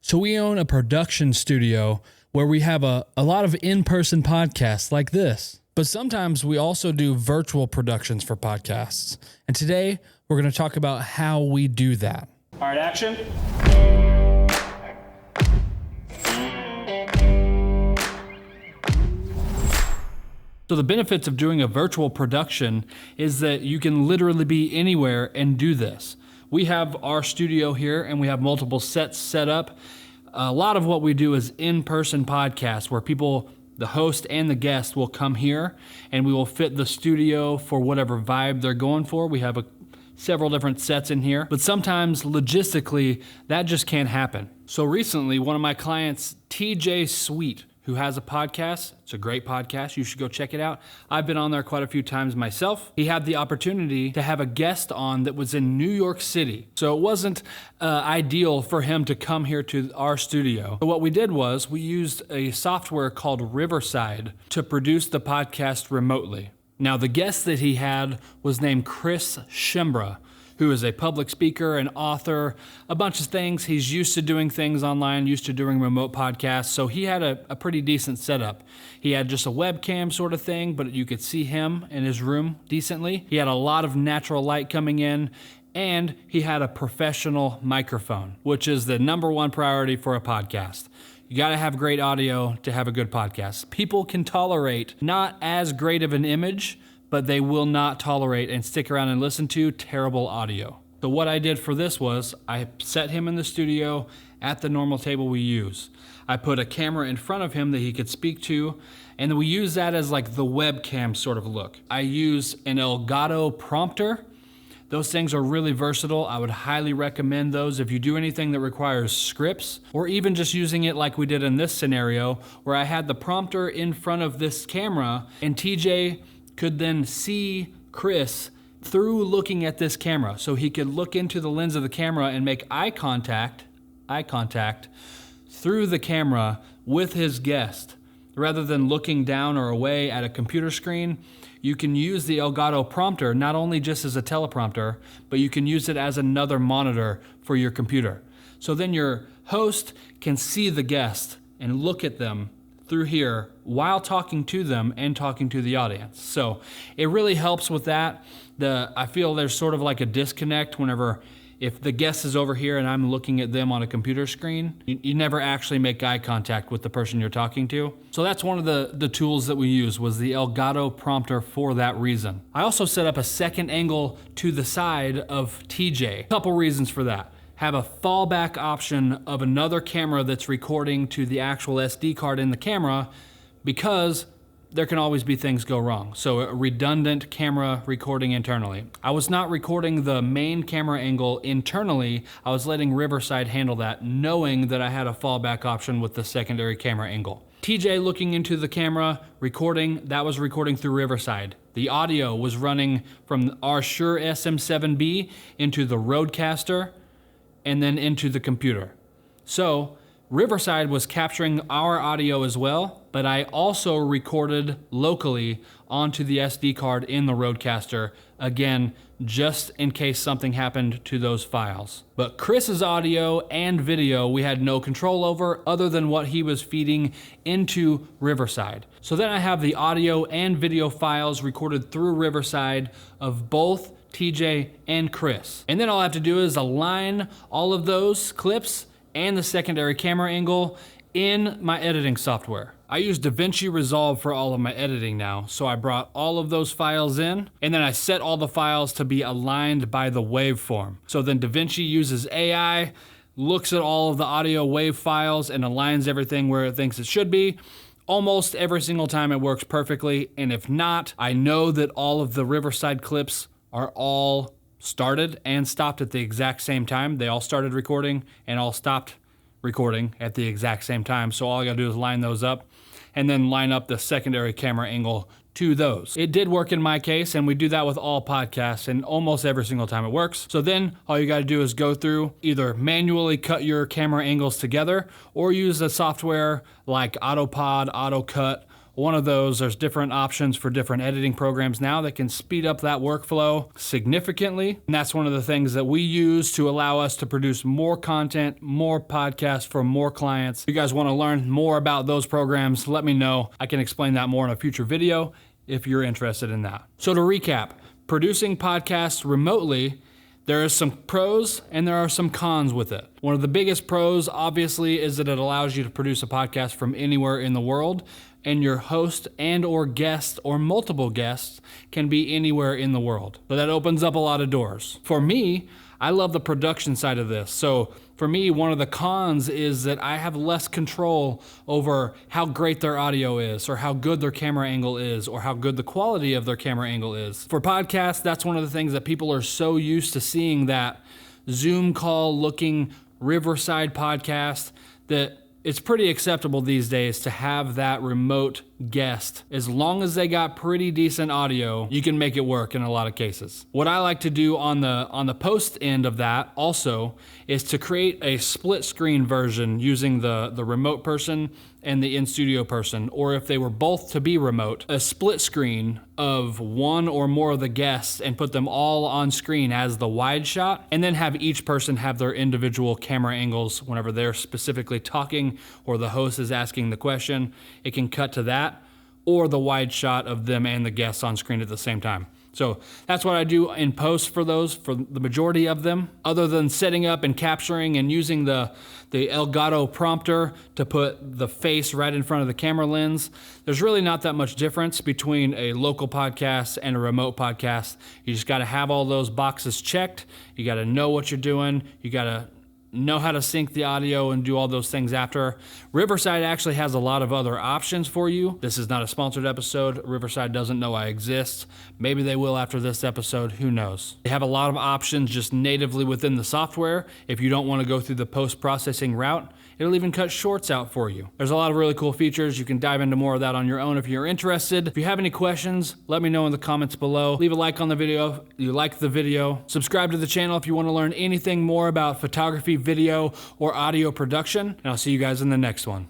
So we own a production studio where we have a lot of in-person podcasts like this. But sometimes we also do virtual productions for podcasts. And today we're going to talk about how we do that. All right, action. So the benefits of doing a virtual production is that you can literally be anywhere and do this. We have our studio here and we have multiple sets set up. A lot of what we do is in-person podcasts where people, the host and the guest, will come here and we will fit the studio for whatever vibe they're going for. We have several different sets in here, but sometimes logistically that just can't happen. So recently, one of my clients, TJ Sweet, who has a podcast. It's a great podcast. You should go check it out. I've been on there quite a few times myself. He had the opportunity to have a guest on that was in New York City. So it wasn't ideal for him to come here to our studio. So what we did was we used a software called Riverside to produce the podcast remotely. Now, the guest that he had was named Chris Shimbra, who is a public speaker, an author, a bunch of things. He's used to doing things online, used to doing remote podcasts, so he had a pretty decent setup. He had just a webcam sort of thing, but you could see him in his room decently. He had a lot of natural light coming in, and he had a professional microphone, which is the number one priority for a podcast. You gotta have great audio to have a good podcast. People can tolerate not as great of an image, but they will not tolerate and stick around and listen to terrible audio. So what I did for this was I set him in the studio at the normal table we use. I put a camera in front of him that he could speak to, and then we use that as like the webcam sort of look. I use an Elgato Prompter. Those things are really versatile. I would highly recommend those if you do anything that requires scripts, or even just using it like we did in this scenario where I had the prompter in front of this camera and TJ could then see Chris through looking at this camera. So he could look into the lens of the camera and make eye contact through the camera with his guest. Rather than looking down or away at a computer screen, you can use the Elgato Prompter not only just as a teleprompter, but you can use it as another monitor for your computer. So then your host can see the guest and look at them through here while talking to them and talking to the audience. So it really helps with that. I feel there's sort of like a disconnect whenever, if the guest is over here and I'm looking at them on a computer screen, you never actually make eye contact with the person you're talking to. So that's one of the tools that we use, was the Elgato Prompter for that reason. I also set up a second angle to the side of TJ. A couple reasons for that. Have a fallback option of another camera that's recording to the actual SD card in the camera, because there can always be things go wrong. So a redundant camera recording internally. I was not recording the main camera angle internally. I was letting Riverside handle that, knowing that I had a fallback option with the secondary camera angle. TJ looking into the camera, recording, that was recording through Riverside. The audio was running from our Shure SM7B into the Rodecaster, and then into the computer. So Riverside was capturing our audio as well, but I also recorded locally onto the SD card in the Rodecaster, again, just in case something happened to those files. But Chris's audio and video we had no control over other than what he was feeding into Riverside. So then I have the audio and video files recorded through Riverside of both TJ and Chris. And then all I have to do is align all of those clips and the secondary camera angle in my editing software. I use DaVinci Resolve for all of my editing now, so I brought all of those files in, and then I set all the files to be aligned by the waveform. So then DaVinci uses AI, looks at all of the audio wave files and aligns everything where it thinks it should be. Almost every single time it works perfectly, and if not, I know that all of the Riverside clips are all started and stopped at the exact same time. They all started recording and all stopped recording at the exact same time. So all I gotta do is line those up and then line up the secondary camera angle to those. It did work in my case, and we do that with all podcasts, and almost every single time it works. So then all you gotta do is go through, either manually cut your camera angles together or use a software like AutoPod, AutoCut, one of those. There's different options for different editing programs now that can speed up that workflow significantly. And that's one of the things that we use to allow us to produce more content, more podcasts for more clients. If you guys want to learn more about those programs, let me know. I can explain that more in a future video if you're interested in that. So to recap, producing podcasts remotely, there are some pros and there are some cons with it. One of the biggest pros, obviously, is that it allows you to produce a podcast from anywhere in the world, and your host and or guest or multiple guests can be anywhere in the world. So that opens up a lot of doors. For me, I love the production side of this. So for me, one of the cons is that I have less control over how great their audio is, or how good their camera angle is, or how good the quality of their camera angle is. For podcasts, that's one of the things that people are so used to seeing, that Zoom call looking Riverside podcast, that it's pretty acceptable these days to have that remote guest. As long as they got pretty decent audio, you can make it work in a lot of cases. What I like to do on the post end of that also is to create a split screen version using the remote person and the in-studio person, or if they were both to be remote, a split screen of one or more of the guests and put them all on screen as the wide shot, and then have each person have their individual camera angles whenever they're specifically talking or the host is asking the question. It can cut to that, or the wide shot of them and the guests on screen at the same time. So that's what I do in post for those, for the majority of them, other than setting up and capturing and using the Elgato Prompter to put the face right in front of the camera lens. There's really not that much difference between a local podcast and a remote podcast. You just got to have all those boxes checked. You got to know what you're doing. You got to know how to sync the audio and do all those things after. Riverside actually has a lot of other options for you. This is not a sponsored episode. Riverside doesn't know I exist. Maybe they will after this episode, who knows. They have a lot of options just natively within the software. If you don't want to go through the post-processing route, it'll even cut shorts out for you. There's a lot of really cool features. You can dive into more of that on your own if you're interested. If you have any questions, let me know in the comments below. Leave a like on the video if you like the video. Subscribe to the channel if you want to learn anything more about photography, video, or audio production. And I'll see you guys in the next one.